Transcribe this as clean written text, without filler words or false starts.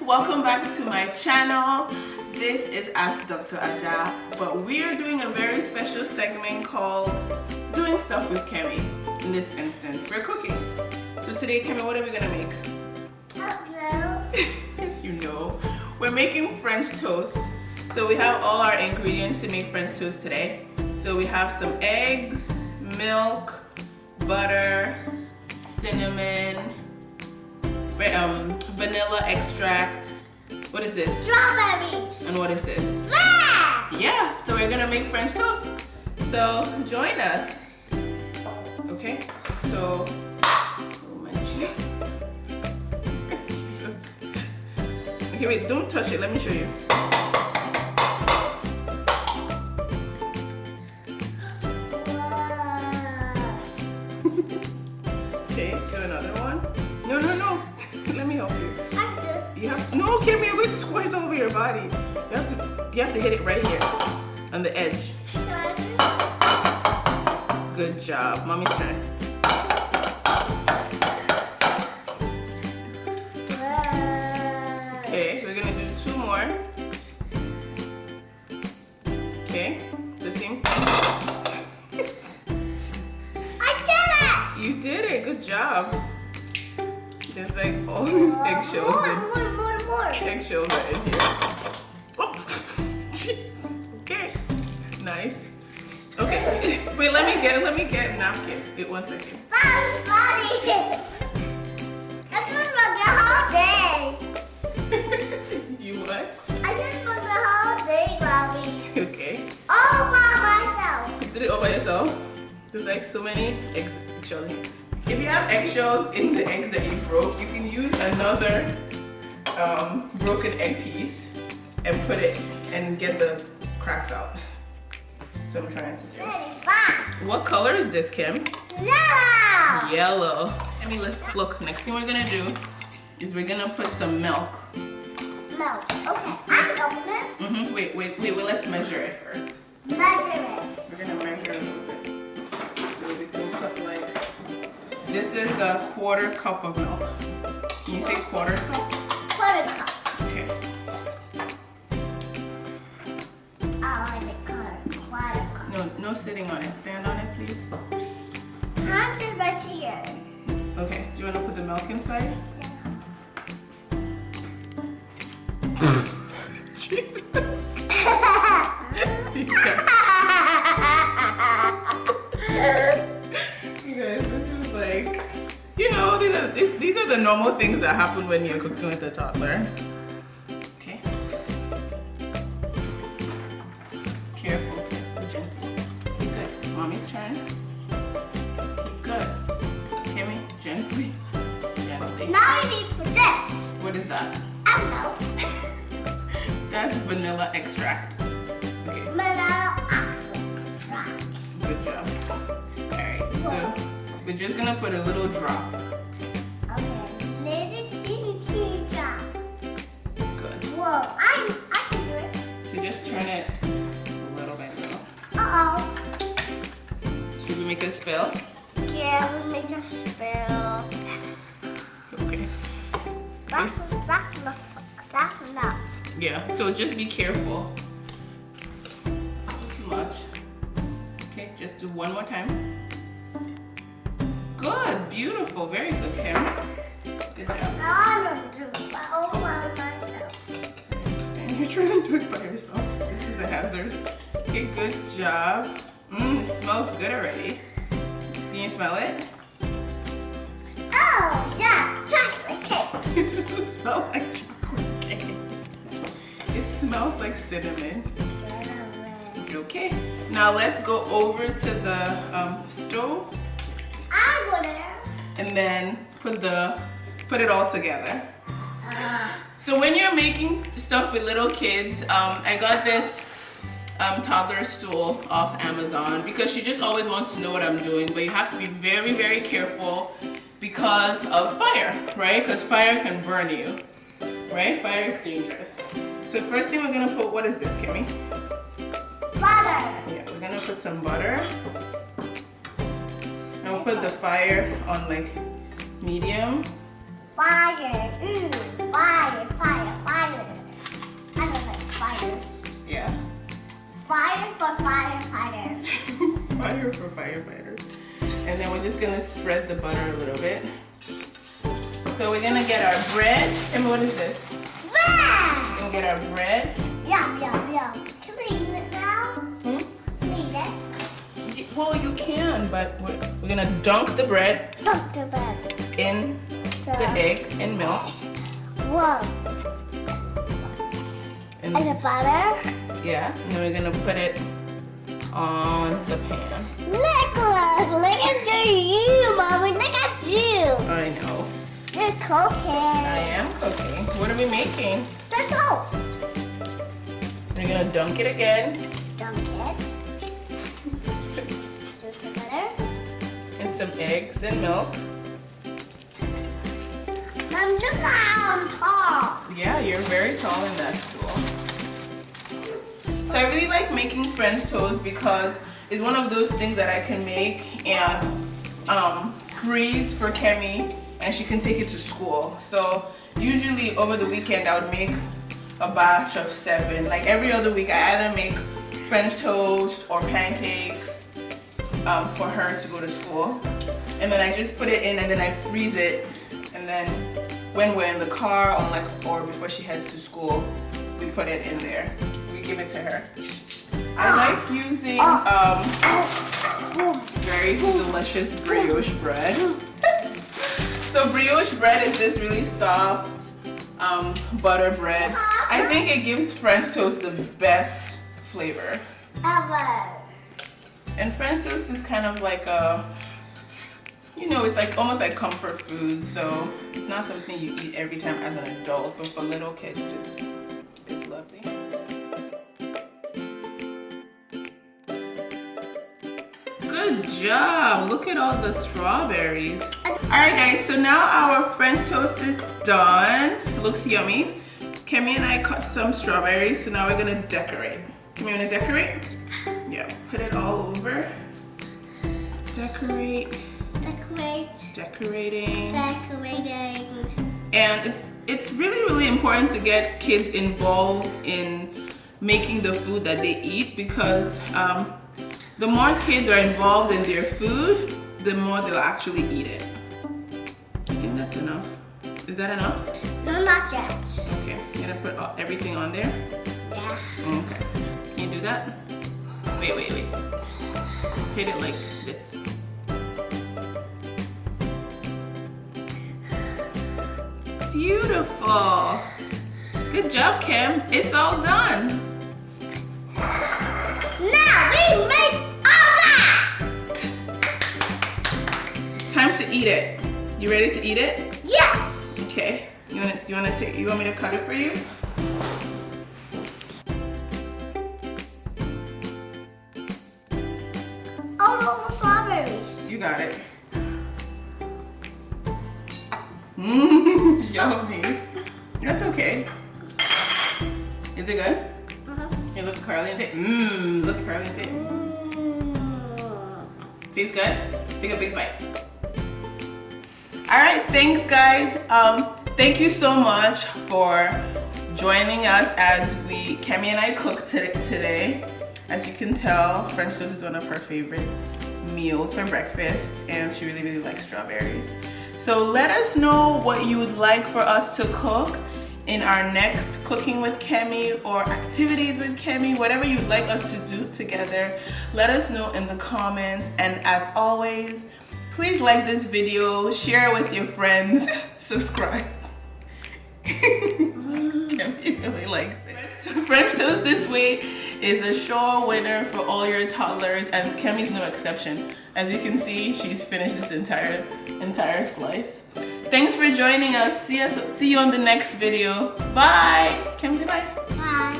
welcome back to my channel. This is Ask Dr. Aja, but we are doing a very special segment called Doing Stuff with Kemi. In this instance, we're cooking. So today, Kemi, what are we gonna make? Hello. Yes, you know. We're making French toast. So we have all our ingredients to make French toast today. So we have some eggs, milk, butter, cinnamon, vanilla extract. What is this? Strawberries. And what is this? Bread. Yeah, so we're gonna make French toast. So join us. Okay, so, oh my Jesus. Okay, wait, don't touch it, let me show you. Okay, do another one. No. Let me help you. No, Kemi, you're going to squish it all over your body. You have to hit it right here on the edge. Good job. Mommy's turn. Okay, we're gonna do two more. Okay, the same thing. I did it! You did it. Good job. There's like all these eggshells. More. Eggshells are in here. Oh, jeez. Okay, nice. Okay, wait. Let me get a napkin. Wait 1 second. That was funny. I just spent the whole day. You what? I just spent the whole day, Bobby. Okay. All by myself. You did it all by yourself? There's like so many eggshells here. If you have eggshells in the eggs that you broke, you can use another broken egg piece and put it and get the cracks out. So I'm trying to do. Really fast. What color is this, Kim? Yellow. Yellow. I mean, look, next thing we're gonna do is we're gonna put some milk. Milk. Okay, I open it. Wait, let's measure it first. Measure it. We're gonna measure a little bit. So we can put like, this is a 1/4 cup of milk. Can you say 1/4 cup? 1/4 cup. Okay. Oh, I like color. 1/4 cup. No sitting on it. Stand on it, please. Hands is right here. Okay, do you want to put the milk inside? Jesus. You guys, this is like, you know, these are the normal things that happen when you're cooking with a toddler. Okay. Careful, gentle. Good. Mommy's turn. Good. Kemi, gently. Now we need to put this. What is that? I don't know. That's vanilla extract. Okay, Vanilla extract. good job. Alright, so we're just gonna put a little drop. Okay, little teeny drop. Good. Whoa, I can do it. So just turn it little by little. Uh-oh. Should we make a spill? Yeah, we make a spill. Okay. That's enough. Yeah, so just be careful. Too much. Okay, just do one more time. Good, beautiful, very good, Karen. Good job. Now I'm gonna do it all by myself. I understand you're trying to do it by yourself. This is a hazard. Okay, good job. It smells good already. Can you smell it? Oh, yeah, chocolate cake. It doesn't smell like chocolate cake. It smells like cinnamon. Okay, now let's go over to the stove I'm gonna. and then put it all together. So when you're making stuff with little kids, I got this toddler stool off Amazon because she just always wants to know what I'm doing, but you have to be very, very careful because of fire, right? Because fire can burn you, right? Fire is dangerous. So first thing we're gonna put, what is this, Kimmy? Butter. Yeah, we're gonna put some butter. And we'll put the fire on like medium. Fire. Fire, fire, fire. I don't like fires. Yeah. Fire for firefighters. Fire for firefighters. And then we're just gonna spread the butter a little bit. So we're gonna get our bread. And what is this? Bread! We're gonna get our bread. Yum, yum, yum. Clean it now. Clean it. Well, you can, but we're gonna dunk the bread Dunk the bread. in the egg and milk. Whoa. And And the butter. yeah, and then we're gonna put it on the pan. Look at you, Mommy. Look at you. I know. You're cooking. I am cooking. What are we making? The toast. We're gonna dunk it again. Dunk it. Here's the butter. And some eggs and milk. Mom, look how I'm tall. Yeah, you're very tall in that stool. So I really like making French toast because it's one of those things that I can make and freeze for Kemi, and she can take it to school. So usually over the weekend I would make a batch of 7. Like every other week I either make French toast or pancakes for her to go to school. And then I just put it in and then I freeze it. And then when we're in the car or before she heads to school, we put it in there. We give it to her. I like using very delicious brioche bread. So brioche bread is this really soft butter bread. I think it gives French toast the best flavor. Ever. And French toast is kind of like a, it's like almost like comfort food. So it's not something you eat every time as an adult, but for little kids, it's lovely. Good job. Look at all the strawberries. Alright guys, so now our French toast is done. It looks yummy. Kemi and I cut some strawberries, so now we're gonna decorate. Kemi, wanna decorate? Yeah, put it all over. Decorate. Decorating. And it's really important to get kids involved in making the food that they eat, because the more kids are involved in their food, the more they'll actually eat it. I think that's enough. Is that enough? No, not yet. Okay, you're gonna put everything on there? Yeah. Okay. Can you do that? Wait. Hit it like this. Beautiful. Good job, Kim. It's all done. Now we make all that. Time to eat it. You ready to eat it? Yes. Okay. You want me to cut it for you? All the strawberries. You got it. Yummy. That's okay. Is it good? Here, look at Carly and say, look at Carly and say, Tastes good? Take a big bite. Alright, thanks guys. Thank you so much for joining us as Kemi and I cook today. As you can tell, French toast is one of her favorite meals for breakfast, and she really likes strawberries. So let us know what you would like for us to cook in our next Cooking with Kemi or Activities with Kemi, whatever you'd like us to do together. Let us know in the comments, and as always, please like this video, share it with your friends, subscribe. Kemi really likes it. French toast this way is a sure winner for all your toddlers, and Kemi's no exception. As you can see, she's finished this entire slice. Thanks for joining us. See you on the next video. Bye. Kemi, say bye. Bye.